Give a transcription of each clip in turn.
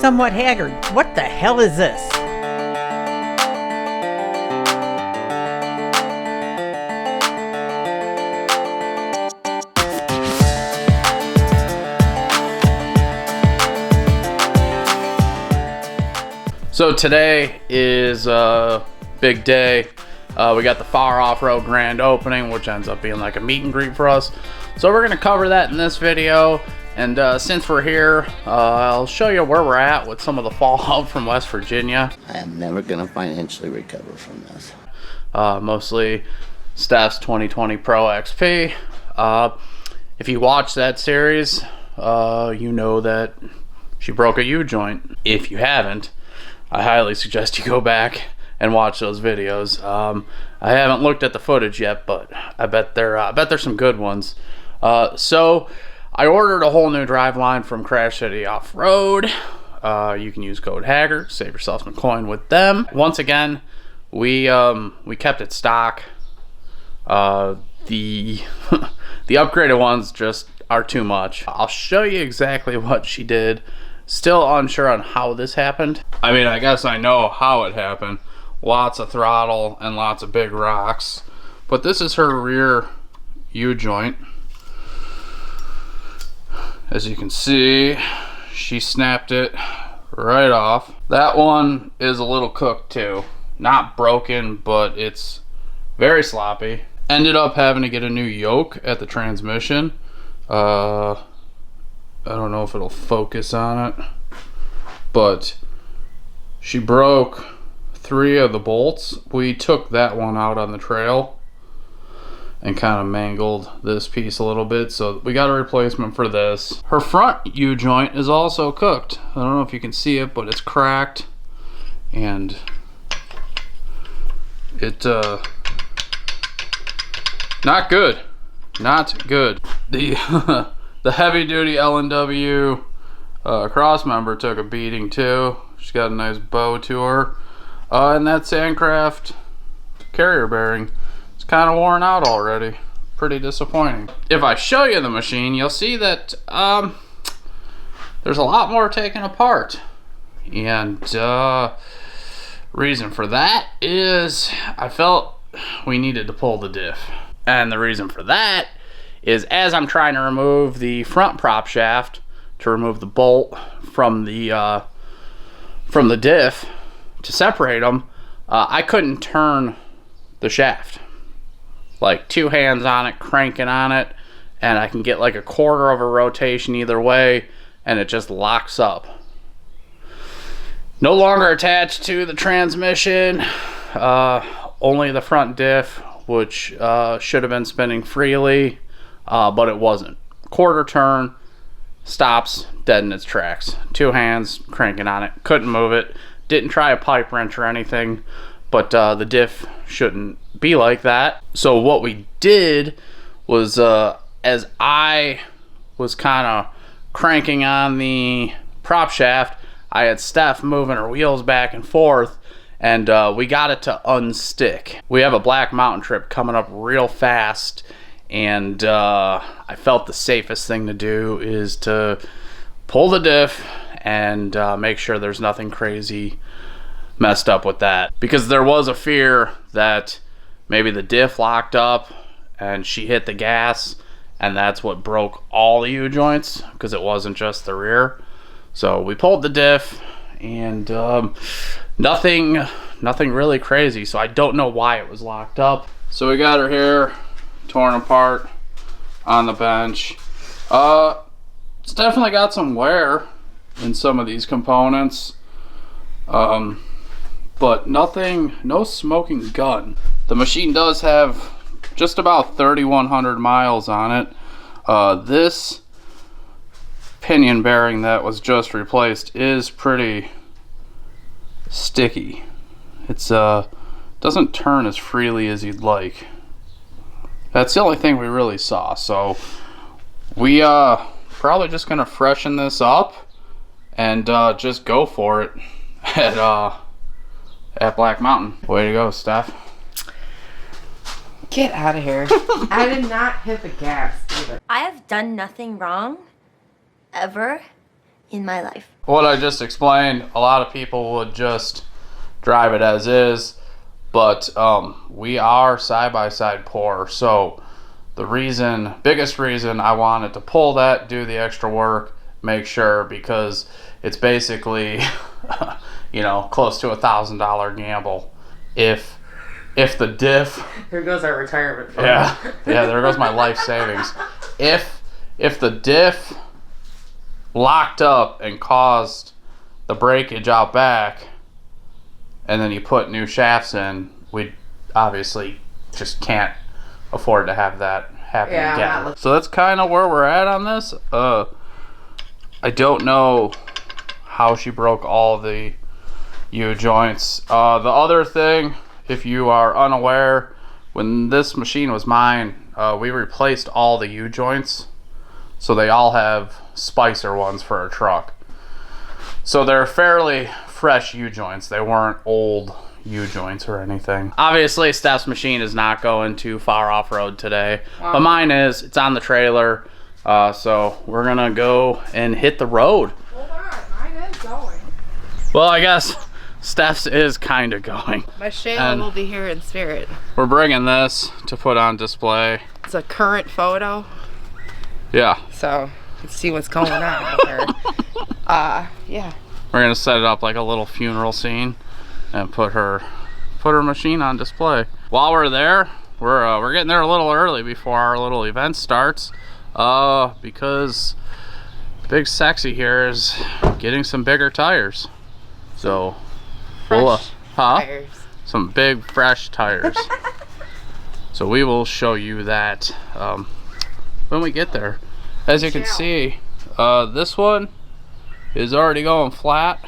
somewhat haggard. What the hell is this? So today is a big day. We got the Far Off-Road grand opening, which ends up being like a meet and greet for us. So we're going to cover that in this video. And since we're here, I'll show you where we're at with some of the fallout from West Virginia. I am never going to financially recover from this. Mostly Steph's 2020 Pro XP. If you watch that series, you know that she broke a U-joint. If you haven't, I highly suggest you go back and watch those videos. I haven't looked at the footage yet, but I bet there's some good ones. So I ordered a whole new driveline from Crash City Off-Road. You can use code HAGGER, save yourself some coin with them. Once again, we kept it stock. The the upgraded ones just are too much. I'll show you exactly what she did. Still unsure on how this happened. I mean, I guess I know how it happened. Lots of throttle and lots of big rocks. But this is her rear U-joint. As you can see, she snapped it right off. That one is a little cooked too. Not broken, but it's very sloppy. Ended up having to get a new yoke at the transmission. I don't know if it'll focus on it, but she broke 3 of the bolts. We took that one out on the trail and kind of mangled this piece a little bit, so we got a replacement for this. Her front U-joint is also cooked. I don't know if you can see it, but it's cracked, and it not good. Not good. The heavy-duty L&W cross member took a beating too. She's got a nice bow to her. And that Sandcraft carrier bearing, it's kind of worn out already. Pretty disappointing. If I show you the machine, you'll see that there's a lot more taken apart. And reason for that is I felt we needed to pull the diff. And the reason for that is as I'm trying to remove the front prop shaft to remove the bolt from the diff to separate them, I couldn't turn the shaft. Like 2 hands on it, cranking on it, and I can get like a 1/4 of a rotation either way, and it just locks up. No longer attached to the transmission, only the front diff, which should have been spinning freely. But it wasn't. 1/4 turn, stops dead in its tracks. 2 hands cranking on it. Couldn't move it. Didn't try a pipe wrench or anything, but the diff shouldn't be like that. So what we did was, as I was kind of cranking on the prop shaft, I had Steph moving her wheels back and forth, and we got it to unstick. We have a black mountain trip coming up real fast, and I felt the safest thing to do is to pull the diff and make sure there's nothing crazy messed up with that. Because there was a fear that maybe the diff locked up and she hit the gas, and that's what broke all the U-joints, because it wasn't just the rear. So we pulled the diff, and nothing really crazy. So I don't know why it was locked up. So we got her here, torn apart on the bench. It's definitely got some wear in some of these components, but no smoking gun. The machine does have just about 3,100 miles on it. This pinion bearing that was just replaced is pretty sticky. It's doesn't turn as freely as you'd like. That's the only thing we really saw. So we probably just gonna freshen this up and just go for it at Black Mountain. Way to go, Steph. Get out of here. I did not hit the gas either. I have done nothing wrong, ever, in my life. What I just explained, a lot of people would just drive it as is, but we are side-by-side poor, so the biggest reason I wanted to pull that, do the extra work, make sure, because it's basically you know, close to $1,000 gamble if the diff, Here goes our retirement fund. yeah, there goes my life savings. If the diff locked up and caused the breakage out back, and then you put new shafts in, we obviously just can't afford to have that happen again. So that's kind of where we're at on this. I don't know how she broke all the U-joints. The other thing, if you are unaware, when this machine was mine, we replaced all the U-joints, so they all have Spicer ones for a truck. So they're fairly fresh U-joints. They weren't old U-joints or anything. Obviously, Steph's machine is not going too far off-road today, but mine is. It's on the trailer, so we're gonna go and hit the road. Hold on, mine is going. Well, I guess Steph's is kind of going. My Shayla will be here in spirit. We're bringing this to put on display. It's a current photo, Yeah. so let's see what's going on here. Yeah. We're gonna set it up like a little funeral scene and put her machine on display. While we're there, we're getting there a little early before our little event starts, because Big Sexy here is getting some bigger tires. So Tires. some big fresh tires. So we will show you that when we get there. As you can see, this one is already going flat.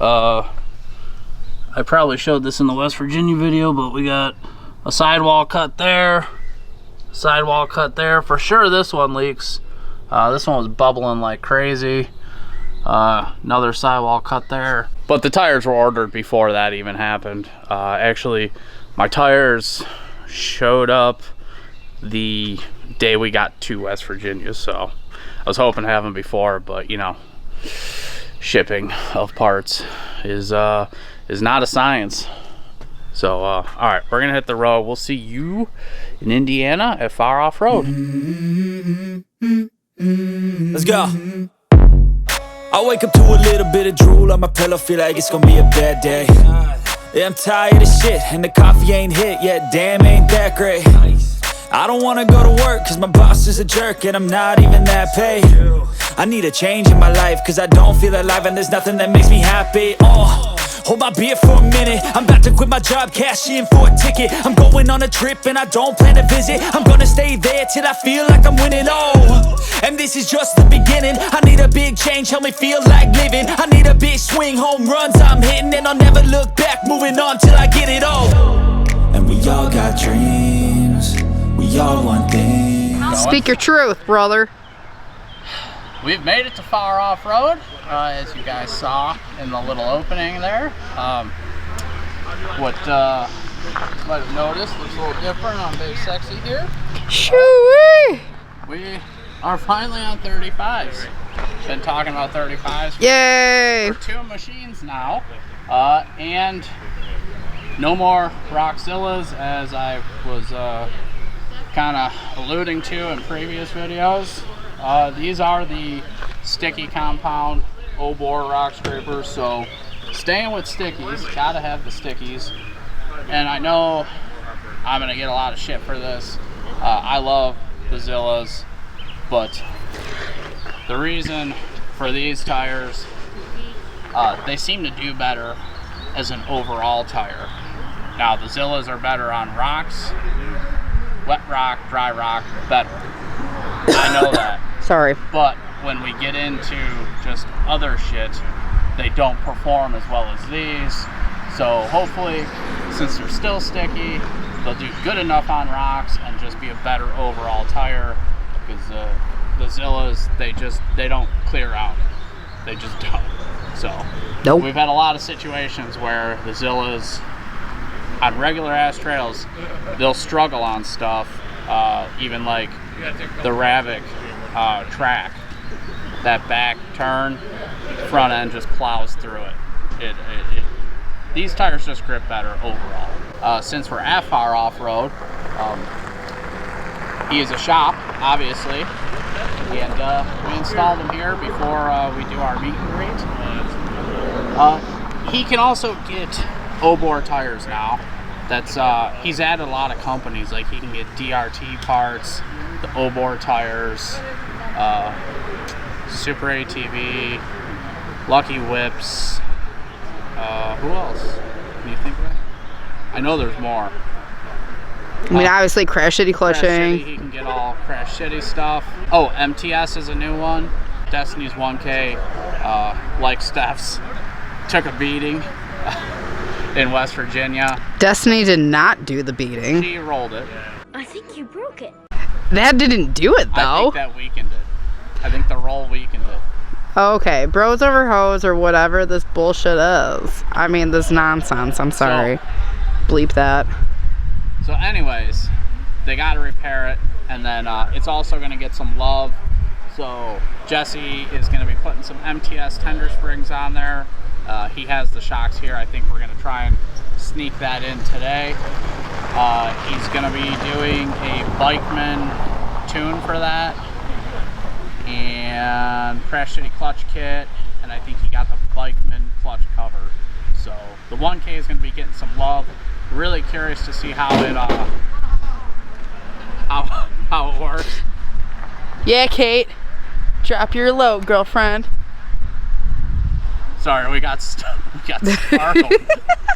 I probably showed this in the West Virginia video, but we got a sidewall cut there, sidewall cut there. For sure this one leaks. This one was bubbling like crazy. Another sidewall cut there. But the tires were ordered before that even happened. Actually, my tires showed up the day we got to West Virginia, so I was hoping to have them before, but you know, shipping of parts is not a science. So all right, we're gonna hit the road. We'll see you in Indiana at Far Off Road. Let's go. I wake up to a little bit of drool on my pillow, feel like it's gonna be a bad day. Yeah, I'm tired of shit, and the coffee ain't hit yet, damn, ain't that great. I don't wanna go to work, cause my boss is a jerk, and I'm not even that paid. I need a change in my life, cause I don't feel alive, and there's nothing that makes me happy. Hold my beer for a minute, I'm about to quit my job, cash in for a ticket. I'm going on a trip and I don't plan to visit. I'm gonna stay there till I feel like I'm winning, and this is just the beginning. I need a big change, help me feel like living. I need a big swing, home runs I'm hitting, and I'll never look back, moving on till I get it all. And we all got dreams, we all want things. Speak your truth, brother. We've made it to Far Off Road, as you guys saw in the little opening there. What you might have noticed looks a little different on Big Sexy here. Shoo-wee! We are finally on 35s. Been talking about 35s Yay! for 2 machines now, and no more Rockzillas, as I was kind of alluding to in previous videos. These are the sticky compound O-bore rock scrapers, so staying with stickies, gotta have the stickies. And I know I'm gonna get a lot of shit for this. I love the Zillas, but the reason for these tires, they seem to do better as an overall tire. Now the Zillas are better on rocks, wet rock, dry rock, better. I know that. Sorry. But when we get into just other shit, they don't perform as well as these. So hopefully, since they're still sticky, they'll do good enough on rocks and just be a better overall tire. Because the Zillas, they don't clear out. They just don't. So Nope. we've had a lot of situations where the Zillas on regular ass trails, they'll struggle on stuff. Even like the Ravek track. that back turn, front end just plows through it. These tires just grip better overall. Since we're at Far Off-Road, he is a shop, obviously, and we installed him here before we do our meet and greet. He can also get O-bore tires now. He's added a lot of companies, like he can get DRT parts, the O-bore tires, Super ATV, Lucky Whips. Who else? Can you think of it? I know there's more. I mean, obviously, Crash City clutching. Crash City, he can get all Crash City stuff. Oh, MTS is a new one. Destiny's 1K, like Steph's, took a beating in West Virginia. Destiny did not do the beating. She rolled it. I think you broke it. That didn't do it, though. I think that weakened it. I think the roll weakened it. Okay, bros over hoes or whatever this bullshit is. I mean, this nonsense. I'm sorry. Bleep that. So anyways, they got to repair it, and then it's also going to get some love. So Jesse is going to be putting some MTS tender springs on there. He has the shocks here. I think we're going to try and sneak that in today. He's going to be doing a Bikeman tune for that, and Crash City clutch kit, and I think he got the Bikeman clutch cover. So the 1K is going to be getting some love. Really curious to see how it how it works. Yeah, Kate. Drop your load, girlfriend. Sorry, we got startled.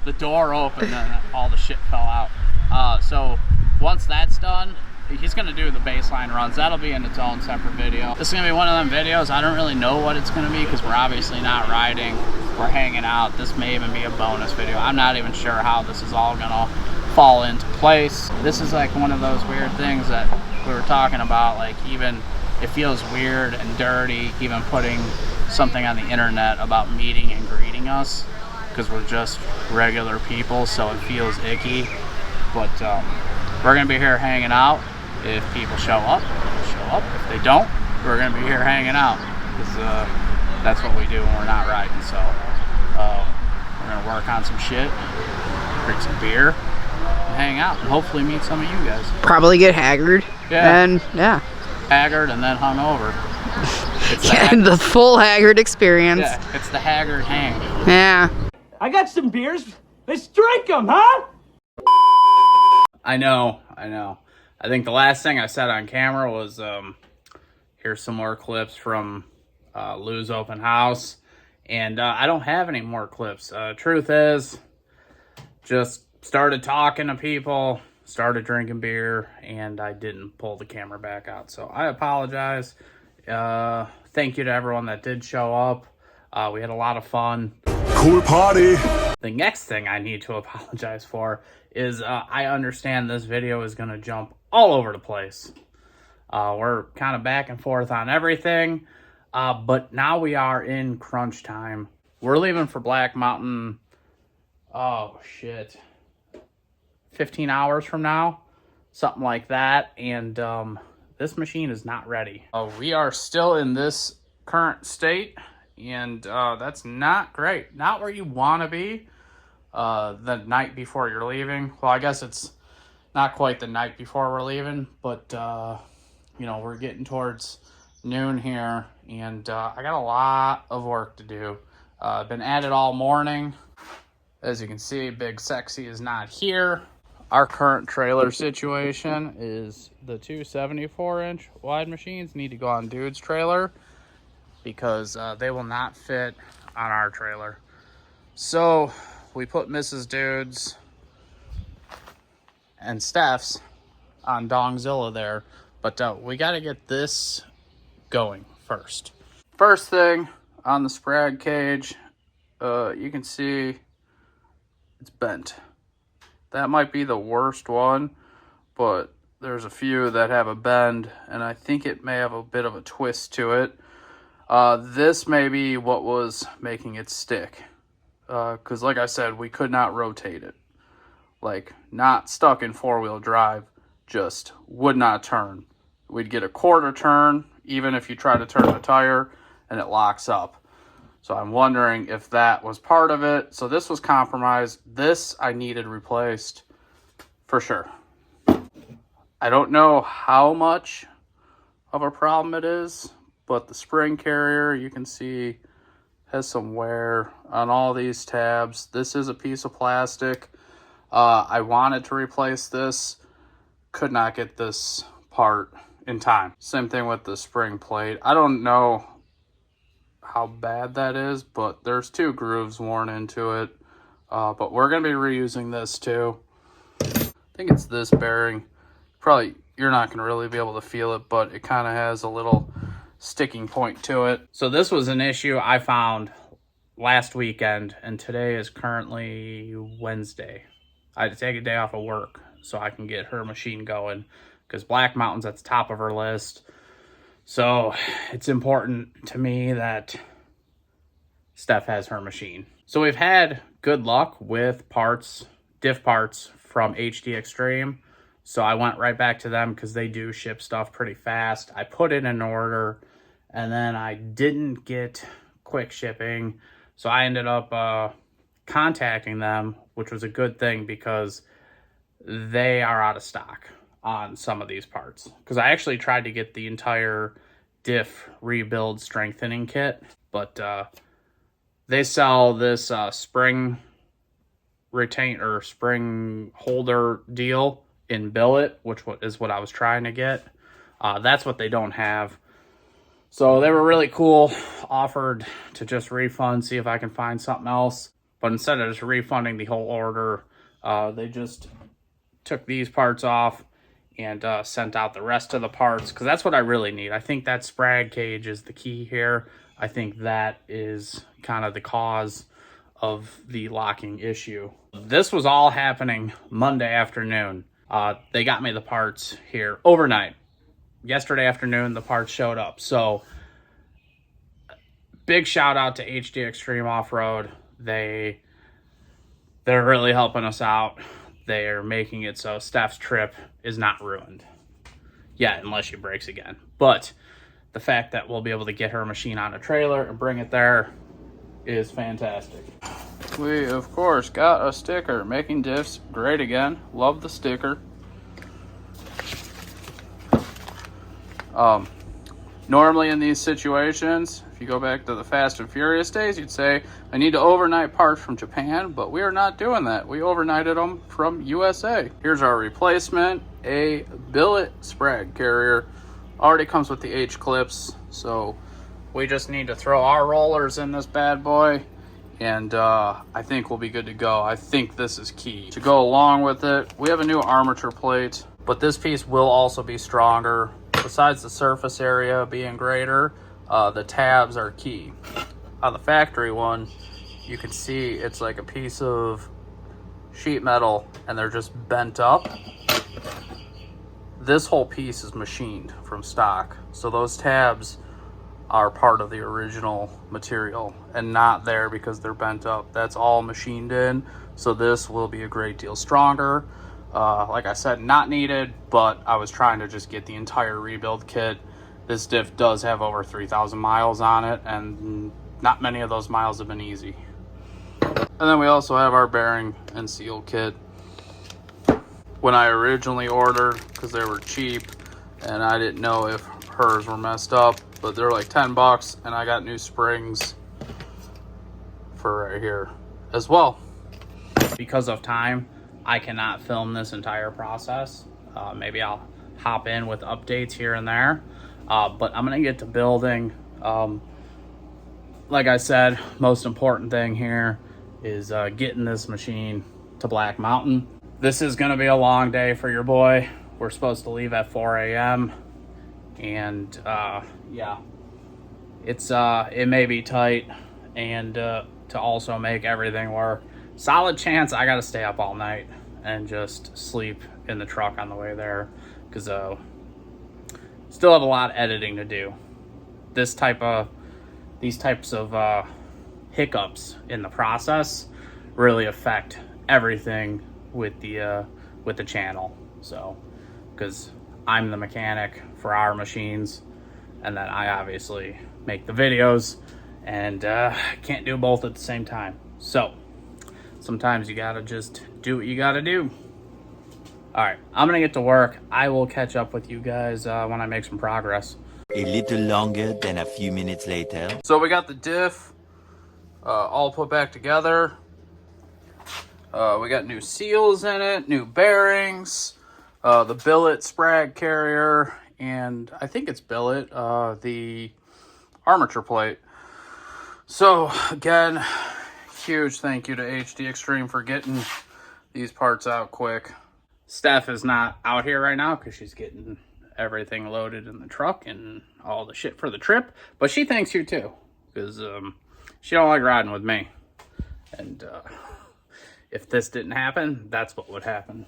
The door opened and all the shit fell out. So once that's done, he's gonna do the baseline runs. That'll be in its own separate video. This is gonna be one of them videos. I don't really know what it's gonna be because we're obviously not riding. We're hanging out. This may even be a bonus video. I'm not even sure how this is all gonna fall into place. This is like one of those weird things that we were talking about. Like, even it feels weird and dirty even putting something on the internet about meeting and greeting us, because we're just regular people, so it feels icky. But we're gonna be here hanging out. If people show up, they'll show up. If they don't, we're gonna be here hanging out, because that's what we do when we're not riding. So we're gonna work on some shit, drink some beer, and hang out, and hopefully meet some of you guys. Probably get haggard. Yeah. And yeah. Haggard and then hungover. It's The full haggard experience. Yeah, it's the haggard hang. Yeah. I got some beers. Let's drink them, huh? I know. I think the last thing I said on camera was, here's some more clips from Lou's open house. And I don't have any more clips. Truth is, just started talking to people, started drinking beer, and I didn't pull the camera back out. So I apologize. Thank you to everyone that did show up. We had a lot of fun. Cool party. The next thing I need to apologize for is I understand this video is going to jump all over the place. We're kind of back and forth on everything, but now we are in crunch time. We're leaving for Black Mountain, 15 hours from now, something like that, and this machine is not ready. We are still in this current state, and that's not great. Not where you want to be the night before you're leaving. Well, I guess it's not quite the night before we're leaving, but you know, we're getting towards noon here, and I got a lot of work to do. I've been at it all morning. As you can see, Big Sexy is not here. Our current trailer situation is the two 74-inch wide machines need to go on Dude's trailer because they will not fit on our trailer. So we put Mrs. Dude's and Steph's on Dongzilla there, but we got to get this going first. First thing on the sprag cage, you can see it's bent. That might be the worst one, but there's a few that have a bend, and I think it may have a bit of a twist to it. This may be what was making it stick, because like I said, we could not rotate it. Like, not stuck in four-wheel drive, just would not turn. We'd get a quarter turn, even if you try to turn the tire, and it locks up. So I'm wondering if that was part of it. So this was compromised. This I needed replaced for sure. I don't know how much of a problem it is, but the spring carrier, you can see, has some wear on all these tabs. This is a piece of plastic. I wanted to replace this, could not get this part in time. Same thing with the spring plate. I don't know how bad that is, but there's 2 grooves worn into it. But we're going to be reusing this too. I think it's this bearing. Probably you're not going to really be able to feel it, but it kind of has a little sticking point to it. So this was an issue I found last weekend, and today is currently Wednesday. I had to take a day off of work so I can get her machine going, because Black Mountain's at the top of her list. So it's important to me that Steph has her machine. So we've had good luck with parts, diff parts from HD Extreme. So I went right back to them because they do ship stuff pretty fast. I put in an order and then I didn't get quick shipping. So I ended up contacting them, which was a good thing because they are out of stock on some of these parts. Because I actually tried to get the entire diff rebuild strengthening kit, but they sell this spring retain or spring holder deal in billet, which is what I was trying to get. That's what they don't have. So they were really cool, offered to just refund, see if I can find something else. But instead of just refunding the whole order, they just took these parts off and sent out the rest of the parts, because that's what I really need. I think that sprag cage is the key here. I think that is kind of the cause of the locking issue. This was all happening Monday afternoon. They got me the parts here overnight. Yesterday afternoon, the parts showed up. So big shout out to HD Extreme Off-Road. They're really helping us out. They're making it so Steph's trip is not ruined. Yeah, unless she breaks again. But the fact that we'll be able to get her machine on a trailer and bring it there is fantastic. We, of course, got a sticker. Making diffs great again. Love the sticker. Normally in these situations, if you go back to the Fast and Furious days, you'd say, I need to overnight parts from Japan, but we are not doing that. We overnighted them from USA. Here's our replacement, a billet sprag carrier. Already comes with the H-clips, so we just need to throw our rollers in this bad boy, and I think we'll be good to go. I think this is key. To go along with it, we have a new armature plate, but this piece will also be stronger. Besides the surface area being greater, the tabs are key. On the factory one, you can see it's like a piece of sheet metal and they're just bent up. This whole piece is machined from stock. So those tabs are part of the original material and not there because they're bent up. That's all machined in. So this will be a great deal stronger. Like I said, not needed, but I was trying to just get the entire rebuild kit. This diff does have over 3,000 miles on it, and not many of those miles have been easy. And then we also have our bearing and seal kit. When I originally ordered, because they were cheap, and I didn't know if hers were messed up, but they're like 10 bucks, and I got new springs for right here as well. Because of time, I cannot film this entire process. Maybe I'll hop in with updates here and there. But I'm going to get to building. Like I said, most important thing here is getting this machine to Black Mountain. This is going to be a long day for your boy. We're supposed to leave at 4 a.m. And yeah, it may be tight. And to also make everything work, solid chance I gotta stay up all night and just sleep in the truck on the way there, because still have a lot of editing to do. These types of hiccups in the process really affect everything with the channel. So, because I'm the mechanic for our machines, and then I obviously make the videos, and can't do both at the same time. So sometimes you gotta just do what you gotta do. All right, I'm gonna get to work. I will catch up with you guys when I make some progress. A little longer than a few minutes later. So we got the diff all put back together. We got new seals in it, new bearings, the billet sprag carrier, and I think it's billet, the armature plate. So again, huge thank you to HD Extreme for getting these parts out quick. Steph is not out here right now because she's getting everything loaded in the truck and all the shit for the trip, but she thanks you too, because she don't like riding with me, and if this didn't happen, that's what would happen.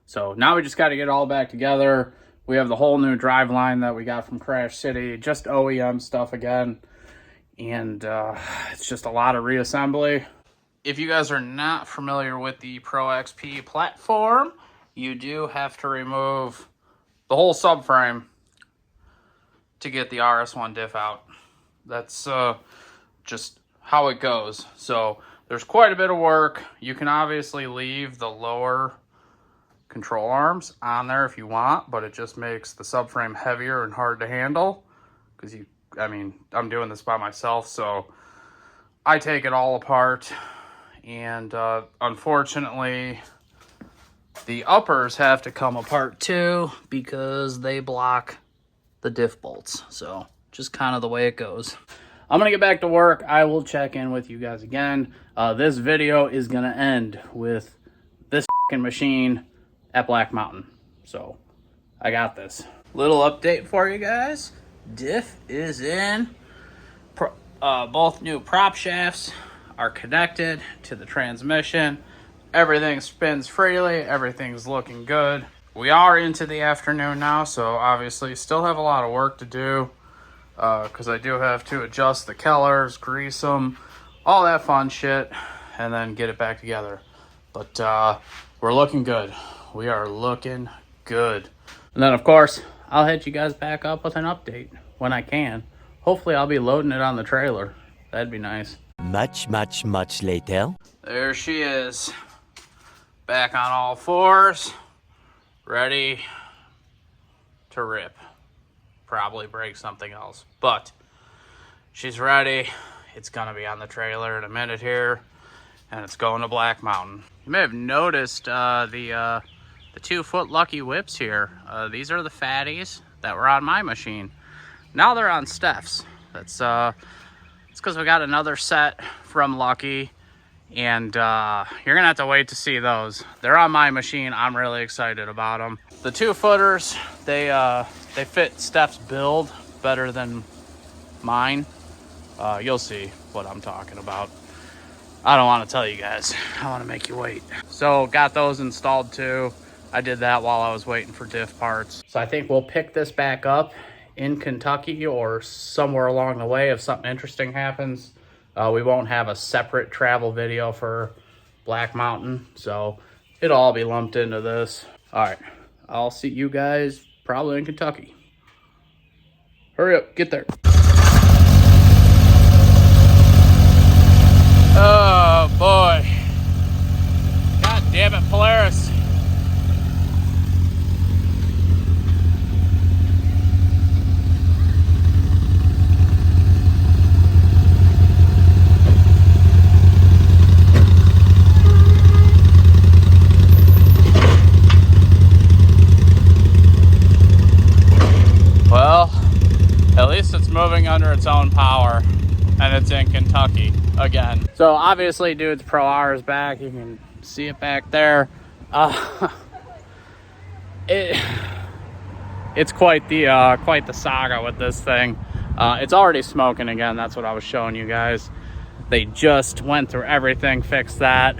So now we just got to get it all back together. We have the whole new drive line that we got from Crash City, just OEM stuff again, and it's just a lot of reassembly. If you guys are not familiar with the Pro XP platform, you do have to remove the whole subframe to get the RS1 diff out. That's just how it goes. So there's quite a bit of work. You can obviously leave the lower control arms on there if you want, but it just makes the subframe heavier and hard to handle, because I'm doing this by myself, so I take it all apart, and unfortunately the uppers have to come apart too because they block the diff bolts. So just kind of the way it goes. I'm gonna get back to work. I will check in with you guys again. This video is gonna end with this fucking machine at Black Mountain. So I got this. Little update for you guys. Diff is in. Both new prop shafts are connected to the transmission. Everything spins freely. Everything's looking good. We are into the afternoon now, so obviously still have a lot of work to do, because I do have to adjust the kellers, grease them, all that fun shit, and then get it back together. But we're looking good. We are looking good. And then, of course, I'll hit you guys back up with an update when I can. Hopefully, I'll be loading it on the trailer. That'd be nice. Much later. There she is. Back on all fours. Ready to rip. Probably break something else, but she's ready. It's gonna be on the trailer in a minute here, and it's going to Black Mountain. You may have noticed the 2-foot Lucky Whips here. These are the Fatties that were on my machine. Now they're on Steph's. It's because we got another set from Lucky, and you're gonna have to wait to see those. They're on my machine. I'm really excited about them. The 2-footers, they fit Steph's build better than mine. You'll see what I'm talking about. I don't want to tell you guys. I want to make you wait. So got those installed too. I did that while I was waiting for diff parts. So I think we'll pick this back up in Kentucky or somewhere along the way if something interesting happens. We won't have a separate travel video for Black Mountain, so it'll all be lumped into this. All right, I'll see you guys probably in Kentucky. Hurry up, get there. Oh boy. God damn it, Polaris. Well, at least it's moving under its own power, and it's in Kentucky again. So obviously dude's Pro R is back. You can see it back there. It's quite the saga with this thing. It's already smoking again. That's what I was showing you guys. They just went through everything, fixed that.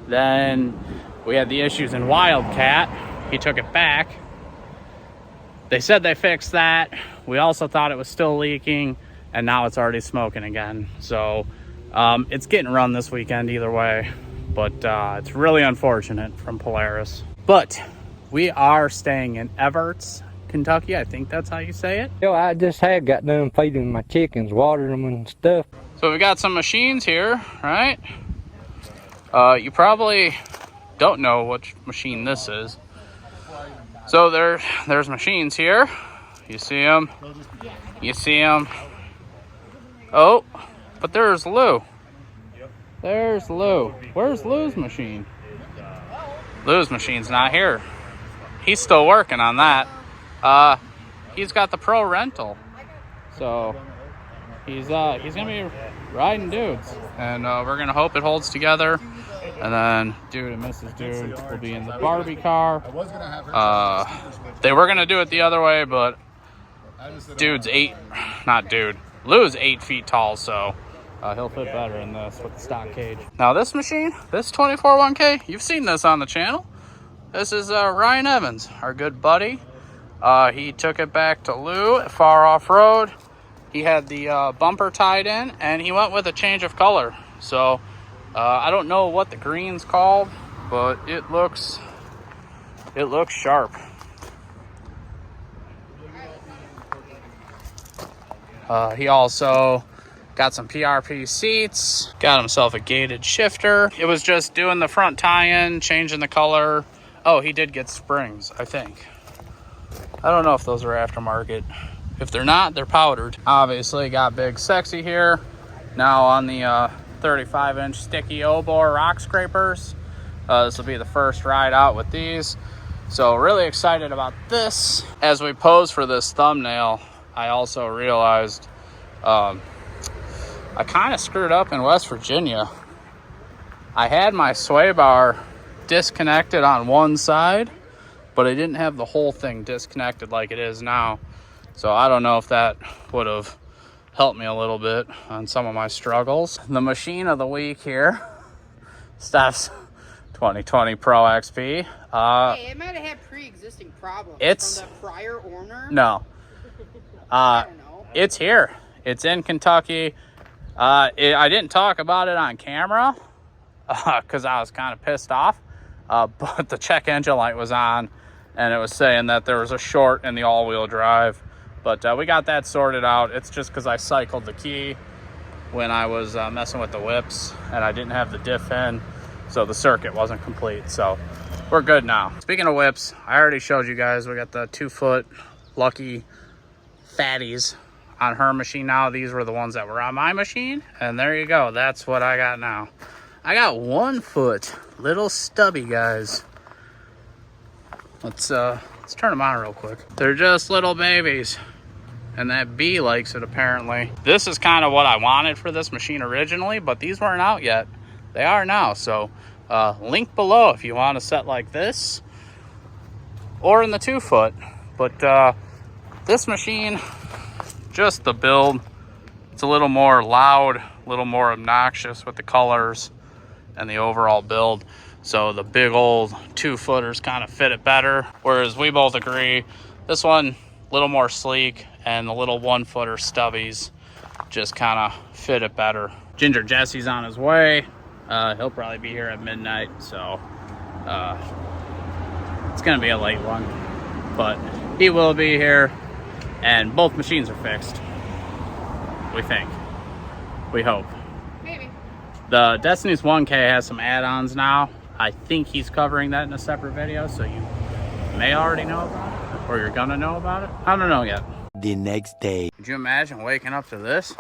Then we had the issues in Wildcat. He took it back. They said they fixed that. We also thought it was still leaking, and now it's already smoking again. So it's getting run this weekend either way, but it's really unfortunate from Polaris. But we are staying in Everts Kentucky. I think that's how you say it. Yo, I just had got done feeding my chickens, watering them and stuff. So we got some machines here, right? You probably don't know which machine this is. So there's machines here. You see them? You see them? Oh, but there's Lou. There's Lou. Where's Lou's machine? Lou's machine's not here. He's still working on that. He's got the pro rental. So he's gonna be riding dudes. And we're gonna hope it holds together. And then dude and Mrs. Dude will be in the Barbie car. They were gonna do it the other way, but Lou's 8 feet tall, so he'll fit better in this with the stock cage. Now this machine, this 24-1K, you've seen this on the channel. This is Ryan Evans, our good buddy. He took it back to Lou at Far Off Road. He had the bumper tied in, and he went with a change of color. So I don't know what the green's called, but it looks sharp. He also got some PRP seats, got himself a gated shifter. It was just doing the front tie-in, changing the color. Oh, he did get springs, I think. I don't know if those are aftermarket. If they're not, they're powdered. Obviously got Big Sexy here. Now on the 35-inch Stickyoore rock scrapers. This will be the first ride out with these. So really excited about this. As we pose for this thumbnail, I also realized I kind of screwed up in West Virginia. I had my sway bar disconnected on one side, but I didn't have the whole thing disconnected like it is now. So I don't know if that would have helped me a little bit on some of my struggles. The machine of the week here, Steph's 2020 Pro XP. Hey, it might have had pre-existing problems from the prior owner. No. I don't know. It's here. It's in Kentucky. I didn't talk about it on camera because I was kind of pissed off. But the check engine light was on, and it was saying that there was a short in the all-wheel drive. But we got that sorted out. It's just because I cycled the key when I was messing with the whips, and I didn't have the diff in, so the circuit wasn't complete. So we're good now. Speaking of whips, I already showed you guys. We got the 2-foot Lucky Fatties on her machine now. These were the ones that were on my machine, and there you go. That's what I got now. I got 1 foot little stubby guys. Let's turn them on real quick. They're just little babies, and that bee likes it apparently. This is kind of what I wanted for this machine originally, but these weren't out yet. They are now. So link below if you want a set like this or in the 2-foot. But this machine, just the build, it's a little more loud, a little more obnoxious with the colors and the overall build. So the big old 2-footers kind of fit it better. Whereas we both agree, this one a little more sleek, and the little 1-footer stubbies just kind of fit it better. Ginger Jesse's on his way. He'll probably be here at midnight, so it's gonna be a late one, but he will be here, and both machines are fixed. We think. We hope. Maybe. The Destiny's 1K has some add-ons now. I think he's covering that in a separate video, so you may already know about it, or you're gonna know about it. I don't know yet. The next day. Could you imagine waking up to this?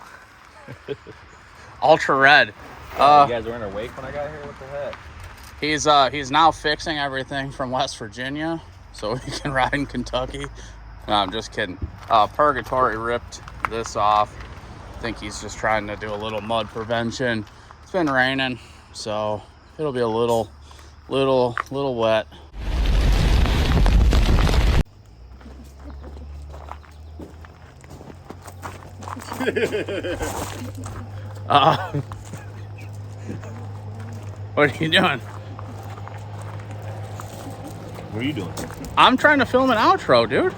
Ultra red. You guys were in a wake when I got here? What the heck? He's now fixing everything from West Virginia, so he can ride in Kentucky. No, I'm just kidding. Purgatory ripped this off. I think he's just trying to do a little mud prevention. It's been raining, so it'll be a little wet. What are you doing? What are you doing? I'm trying to film an outro, dude.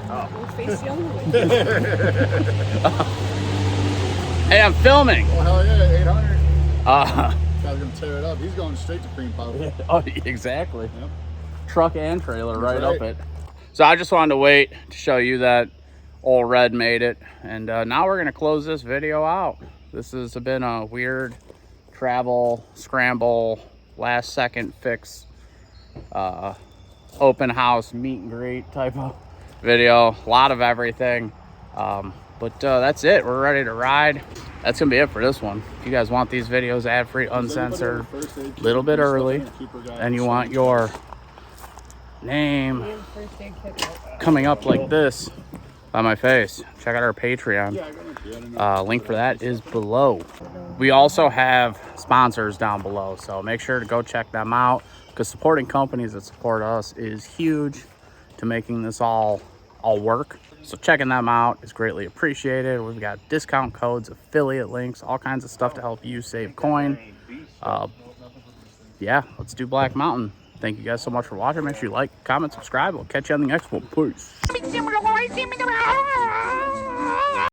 Hey, I'm filming. Oh, hell yeah, 800. Guy's gonna tear it up. He's going straight to cream powder. Oh, exactly. Yep. Truck and trailer right up it. So I just wanted to wait to show you that old Red made it. And now we're going to close this video out. This has been a weird travel, scramble, last second fix, open house, meet and greet type of video. A lot of everything. But that's it. We're ready to ride. That's going to be it for this one. If you guys want these videos ad-free, uncensored, a little bit early, and you want your name coming up like this on my face, check out our Patreon. Link for that is below. We also have sponsors down below, so make sure to go check them out, because supporting companies that support us is huge to making this all work. So checking them out is greatly appreciated. We've got discount codes, affiliate links, all kinds of stuff to help you save coin. Yeah, let's do Black Mountain. Thank you guys so much for watching. Make sure you like, comment, subscribe. We'll catch you on the next one. Peace.